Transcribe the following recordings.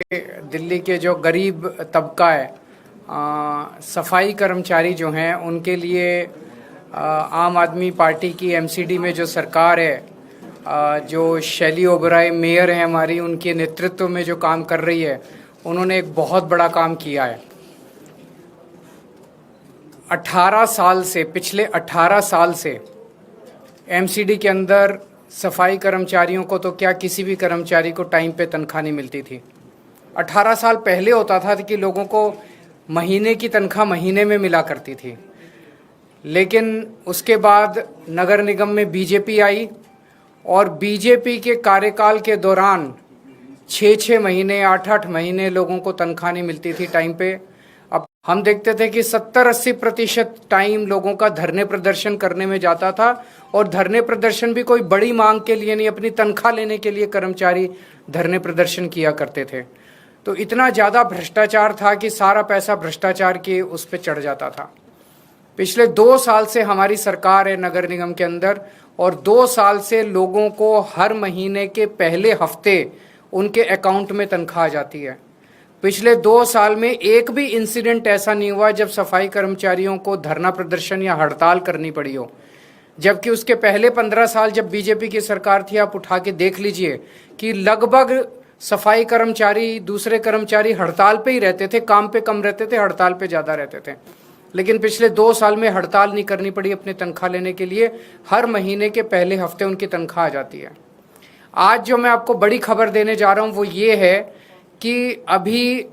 दिल्ली के जो गरीब तबका है, सफाई कर्मचारी जो हैं उनके लिए आम आदमी पार्टी की एमसीडी में जो सरकार है, जो शैली ओबराय मेयर है हमारी, उनके नेतृत्व में जो काम कर रही है, उन्होंने एक बहुत बड़ा काम किया है। 18 साल से, पिछले 18 साल से एमसीडी के अंदर सफाई कर्मचारियों को तो क्या, किसी भी कर्मचारी को टाइम पे तनख्वाह नहीं मिलती थी। 18 साल पहले होता था कि लोगों को महीने की तनख्वाह महीने में मिला करती थी, लेकिन उसके बाद नगर निगम में बीजेपी आई और बीजेपी के कार्यकाल के दौरान 6-6 महीने, 8-8 महीने लोगों को तनख्वाह नहीं मिलती थी टाइम पे। अब हम देखते थे कि 70-80% टाइम लोगों का धरने प्रदर्शन करने में जाता था, और धरने प्रदर्शन भी कोई बड़ी मांग के लिए नहीं, अपनी तनख्वाह लेने के लिए कर्मचारी धरने प्रदर्शन किया करते थे। तो इतना ज़्यादा भ्रष्टाचार था कि सारा पैसा भ्रष्टाचार के उस पर चढ़ जाता था। पिछले 2 साल से हमारी सरकार है नगर निगम के अंदर, और 2 साल से लोगों को हर महीने के पहले हफ्ते उनके अकाउंट में तनख्वाह आ जाती है। पिछले 2 साल में एक भी इंसिडेंट ऐसा नहीं हुआ जब सफाई कर्मचारियों को धरना प्रदर्शन या हड़ताल करनी पड़ी हो। जबकि उसके पहले 15 साल जब बीजेपी की सरकार थी, आप उठा के देख लीजिए कि लगभग सफाई कर्मचारी, दूसरे कर्मचारी हड़ताल पे ही रहते थे, काम पे कम रहते थे, हड़ताल पे ज़्यादा रहते थे। लेकिन पिछले 2 साल में हड़ताल नहीं करनी पड़ी अपनी तनख्वाह लेने के लिए, हर महीने के पहले हफ्ते उनकी तनख्वाह आ जाती है। आज जो मैं आपको बड़ी खबर देने जा रहा हूँ वो ये है कि अभी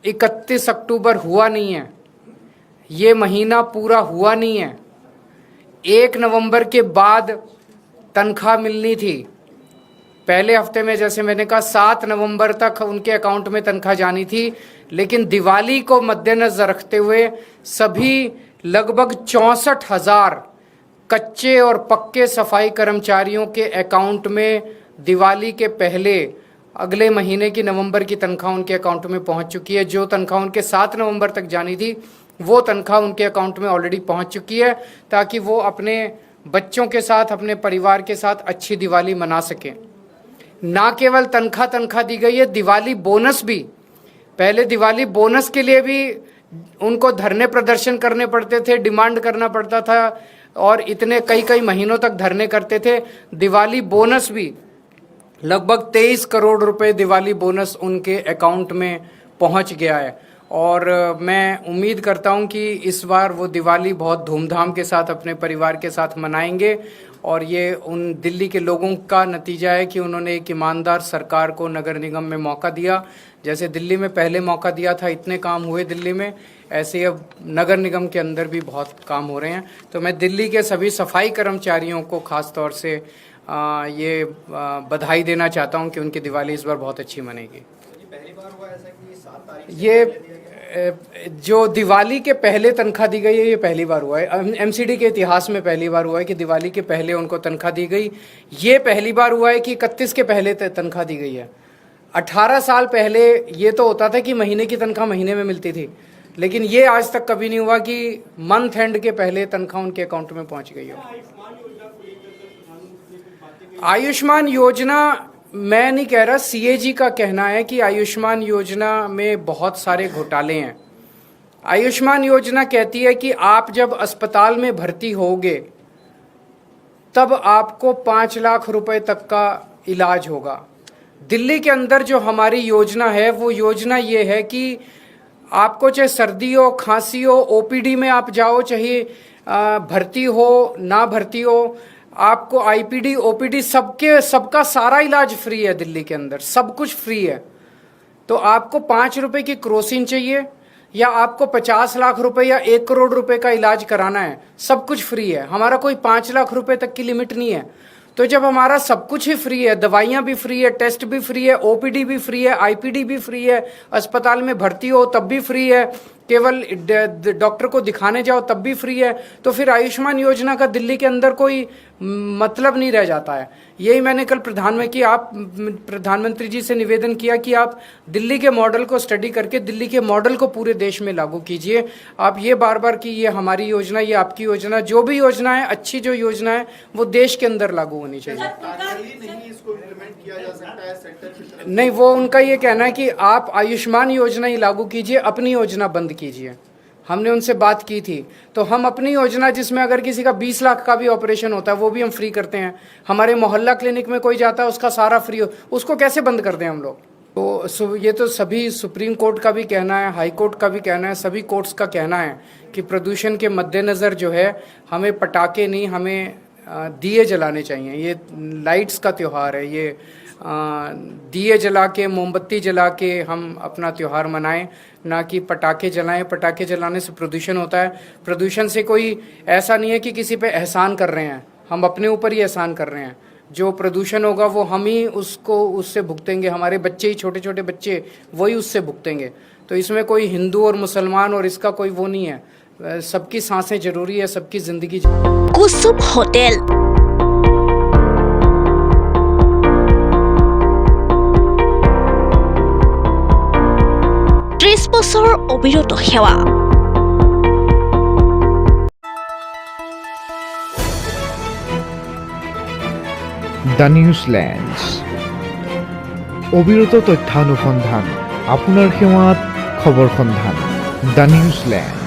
31 अक्टूबर हुआ नहीं है, ये महीना पूरा हुआ नहीं है। 1 नवंबर के बाद तनख्वाह मिलनी थी। पहले हफ्ते में, जैसे मैंने कहा, 7 नवंबर तक उनके अकाउंट में तनख्वाह जानी थी, लेकिन दिवाली को मद्देनजर रखते हुए सभी लगभग 64,000 कच्चे और पक्के सफाई कर्मचारियों के अकाउंट में दिवाली के पहले अगले महीने की नवंबर की तनख्वाह उनके अकाउंट में पहुंच चुकी है। जो तनख्वाह उनके 7 नवंबर तक जानी थी वो तनख्वाह उनके अकाउंट में ऑलरेडी पहुंच चुकी है, ताकि वो अपने बच्चों के साथ, अपने परिवार के साथ अच्छी दिवाली मना सकें। ना केवल तनख्वाह दी गई है, दिवाली बोनस भी। पहले दिवाली बोनस के लिए भी उनको धरने प्रदर्शन करने पड़ते थे, डिमांड करना पड़ता था, और इतने कई महीनों तक धरने करते थे। दिवाली बोनस भी लगभग 23 करोड़ रुपए दिवाली बोनस उनके अकाउंट में पहुंच गया है। और मैं उम्मीद करता हूं कि इस बार वो दिवाली बहुत धूमधाम के साथ अपने परिवार के साथ मनाएंगे, और ये उन दिल्ली के लोगों का नतीजा है कि उन्होंने एक ईमानदार सरकार को नगर निगम में मौका दिया। जैसे दिल्ली में पहले मौका दिया था, इतने काम हुए दिल्ली में, ऐसे ही अब नगर निगम के अंदर भी बहुत काम हो रहे हैं। तो मैं दिल्ली के सभी सफाई कर्मचारियों को ख़ास तौर से ये बधाई देना चाहता हूं कि उनकी दिवाली इस बार बहुत अच्छी मनेगी। पहली बार हुआ ऐसा कि 7 तारीख ये जो दिवाली के पहले तनख्वाह दी गई है, ये पहली बार हुआ है। एमसीडी के इतिहास में पहली बार हुआ है कि दिवाली के पहले उनको तनख्वाह दी गई। ये पहली बार हुआ है कि 31 के पहले तनख्वाह दी गई है। 18 साल पहले ये तो होता था कि महीने की तनख्वाह महीने में मिलती थी, लेकिन ये आज तक कभी नहीं हुआ कि मंथ एंड के पहले तनख्वाह उनके अकाउंट में पहुंच गई हो। आयुष्मान योजना मैं नहीं कह रहा, सीएजी का कहना है कि आयुष्मान योजना में बहुत सारे घोटाले हैं। आयुष्मान योजना कहती है कि आप जब अस्पताल में भर्ती होगे तब आपको 5 लाख रुपए तक का इलाज होगा। दिल्ली के अंदर जो हमारी योजना है वो योजना ये है कि आपको चाहे सर्दी हो, खांसी हो, ओपीडी में आप जाओ, चाहे भर्ती हो ना भर्ती हो, आपको आईपीडी, ओपीडी, सबका सारा इलाज फ्री है। दिल्ली के अंदर सब कुछ फ्री है। तो आपको 5 रुपए की क्रोसिन चाहिए या आपको 50 लाख रुपए या 1 करोड़ रुपए का इलाज कराना है, सब कुछ फ्री है। हमारा कोई 5 लाख रुपए तक की लिमिट नहीं है। तो जब हमारा सब कुछ ही फ्री है, दवाइयाँ भी फ्री है, टेस्ट भी फ्री है, ओपीडी भी फ्री है, आईपीडी भी फ्री है, अस्पताल में भर्ती हो तब भी फ्री है, केवल डॉक्टर को दिखाने जाओ तब भी फ्री है, तो फिर आयुष्मान योजना का दिल्ली के अंदर कोई मतलब नहीं रह जाता है। यही मैंने कल प्रधानमंत्री जी से निवेदन किया कि आप दिल्ली के मॉडल को स्टडी करके दिल्ली के मॉडल को पूरे देश में लागू कीजिए। आप ये बार बार कि ये हमारी योजना, ये आपकी योजना, जो भी योजना है, अच्छी जो योजना है वो देश के अंदर लागू होनी चाहिए। नहीं इसको इम्प्लीमेंट किया जा सकता है सेक्टर की तरफ? नहीं, वो उनका ये कहना है कि आप आयुष्मान योजना ही लागू कीजिए, अपनी योजना बंद कीजिए। हमने उनसे बात की थी, तो हम अपनी योजना जिसमें अगर किसी का 20 लाख का भी ऑपरेशन होता है वो भी हम फ्री करते हैं। हमारे मोहल्ला क्लिनिक में कोई जाता है उसका सारा फ्री हो, उसको कैसे बंद कर दें हम लोग? तो ये तो सभी सुप्रीम कोर्ट का भी कहना है, हाई कोर्ट का भी कहना है, सभी कोर्ट्स का कहना है कि प्रदूषण के मद्देनज़र जो है हमें पटाखे नहीं, हमें दिए जलाने चाहिए। ये लाइट्स का त्यौहार है, ये दिए जला के, मोमबत्ती जला के हम अपना त्यौहार मनाएं, ना कि पटाखे जलाएं। पटाखे जलाने से प्रदूषण होता है। प्रदूषण से कोई ऐसा नहीं है कि किसी पे एहसान कर रहे हैं, हम अपने ऊपर ही एहसान कर रहे हैं। जो प्रदूषण होगा वो हम ही उससे भुगतेंगे, हमारे बच्चे ही, छोटे छोटे बच्चे वही उससे भुगतेंगे। तो इसमें कोई हिंदू और मुसलमान और इसका कोई वो नहीं है। सबकी सांसें जरूरी है, सबकी जिंदगी। कुसुम होटेल, 30 বছৰ অবিৰত সেৱা। দ্য নিউজলেন্ডছ, অবিৰত তথ্যানুসন্ধান, আপোনাৰ সেৱাত খবৰ সন্ধান। দ্য নিউজলেন্ড।